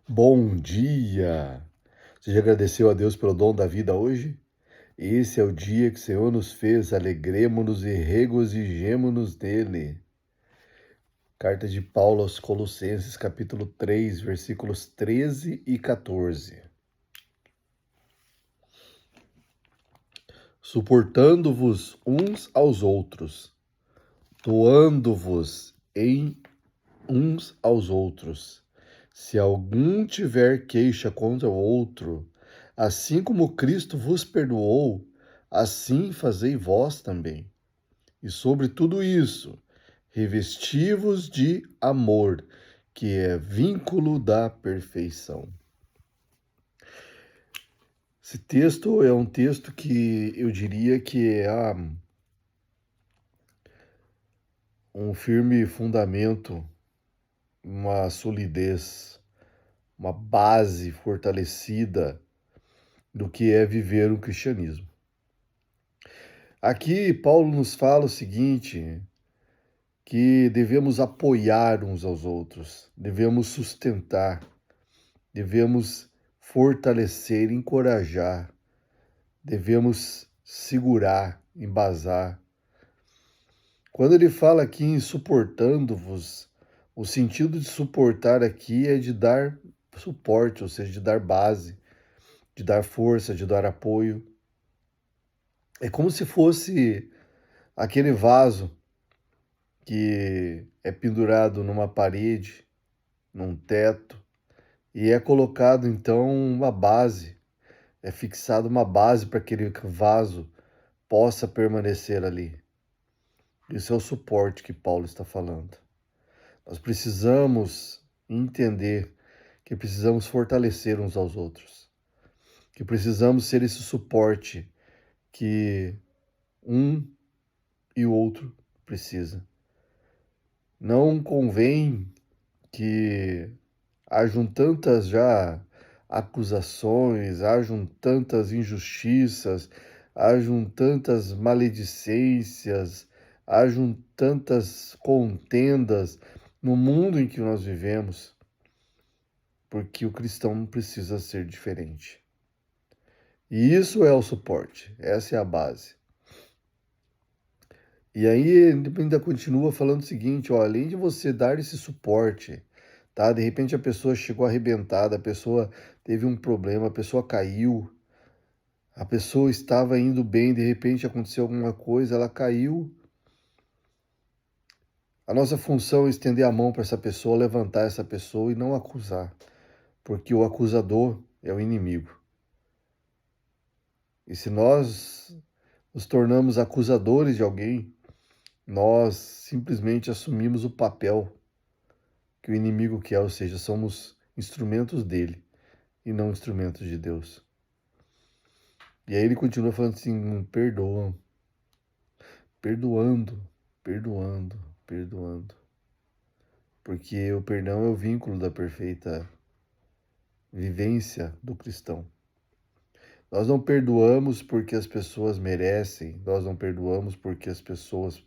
Bom dia! Você já agradeceu a Deus pelo dom da vida hoje? Esse é o dia que o Senhor nos fez, alegremo-nos e regozijemo-nos nele. Carta de Paulo aos Colossenses, capítulo 3, versículos 13 e 14. Suportando-vos uns aos outros, doando-vos em uns aos outros. Se algum tiver queixa contra o outro, assim como Cristo vos perdoou, assim fazei vós também. E sobre tudo isso, revesti-vos de amor, que é vínculo da perfeição. Esse texto é um texto que eu diria que é um firme fundamento, uma solidez, uma base fortalecida do que é viver o cristianismo. Aqui, Paulo nos fala o seguinte, que devemos apoiar uns aos outros, devemos sustentar, devemos fortalecer, encorajar, devemos segurar, embasar. Quando ele fala aqui em suportando-vos, o sentido de suportar aqui é de dar suporte, ou seja, de dar base, de dar força, de dar apoio. É como se fosse aquele vaso que é pendurado numa parede, num teto, e é colocado então uma base, é fixada uma base para que aquele vaso possa permanecer ali. Isso é o suporte que Paulo está falando. Nós precisamos entender que precisamos fortalecer uns aos outros, que precisamos ser esse suporte que um e o outro precisa. Não convém que hajam tantas já acusações, hajam tantas injustiças, hajam tantas maledicências, hajam tantas contendas no mundo em que nós vivemos, porque o cristão precisa ser diferente. E isso é o suporte, essa é a base. E aí ele ainda continua falando o seguinte, ó, além de você dar esse suporte, tá? De repente a pessoa chegou arrebentada, a pessoa teve um problema, a pessoa caiu, a pessoa estava indo bem, de repente aconteceu alguma coisa, ela caiu. A nossa função é estender a mão para essa pessoa, levantar essa pessoa e não acusar, porque o acusador é o inimigo. E se nós nos tornamos acusadores de alguém, nós simplesmente assumimos o papel que o inimigo quer, ou seja, somos instrumentos dele e não instrumentos de Deus. E aí ele continua falando assim, perdoam, perdoando, perdoando, perdoando. Porque o perdão é o vínculo da perfeita vivência do cristão. Nós não perdoamos porque as pessoas merecem, nós não perdoamos porque as pessoas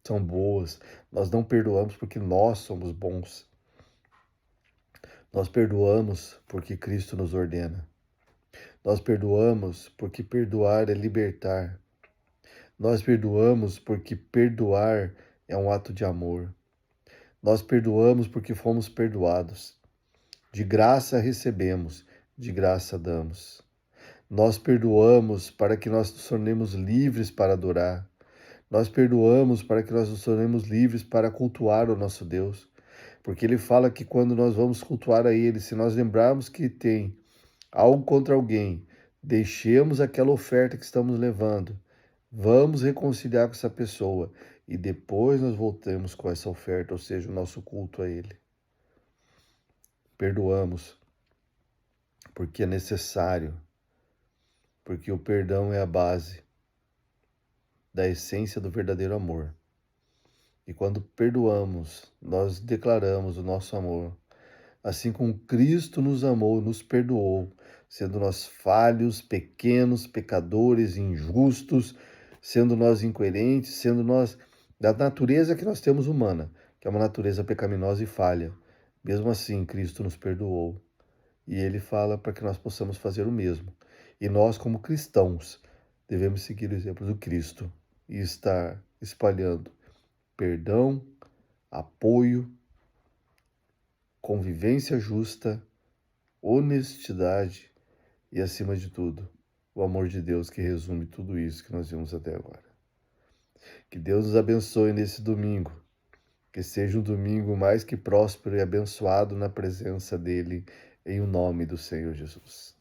são boas, nós não perdoamos porque nós somos bons. Nós perdoamos porque Cristo nos ordena. Nós perdoamos porque perdoar é libertar. Nós perdoamos porque perdoar é um ato de amor. Nós perdoamos porque fomos perdoados. De graça recebemos, de graça damos. Nós perdoamos para que nós nos tornemos livres para adorar. Nós perdoamos para que nós nos tornemos livres para cultuar o nosso Deus. Porque ele fala que quando nós vamos cultuar a ele, se nós lembrarmos que tem algo contra alguém, deixemos aquela oferta que estamos levando, vamos reconciliar com essa pessoa e depois nós voltamos com essa oferta, ou seja, o nosso culto a ele. Perdoamos porque é necessário, porque o perdão é a base da essência do verdadeiro amor. E quando perdoamos, nós declaramos o nosso amor. Assim como Cristo nos amou, nos perdoou, sendo nós falhos, pequenos, pecadores, injustos, sendo nós incoerentes, sendo nós da natureza que nós temos humana, que é uma natureza pecaminosa e falha. Mesmo assim, Cristo nos perdoou. E ele fala para que nós possamos fazer o mesmo. E nós, como cristãos, devemos seguir o exemplo do Cristo e estar espalhando perdão, apoio, convivência justa, honestidade e, acima de tudo, o amor de Deus que resume tudo isso que nós vimos até agora. Que Deus nos abençoe nesse domingo. Que seja um domingo mais que próspero e abençoado na presença dele, em o nome do Senhor Jesus.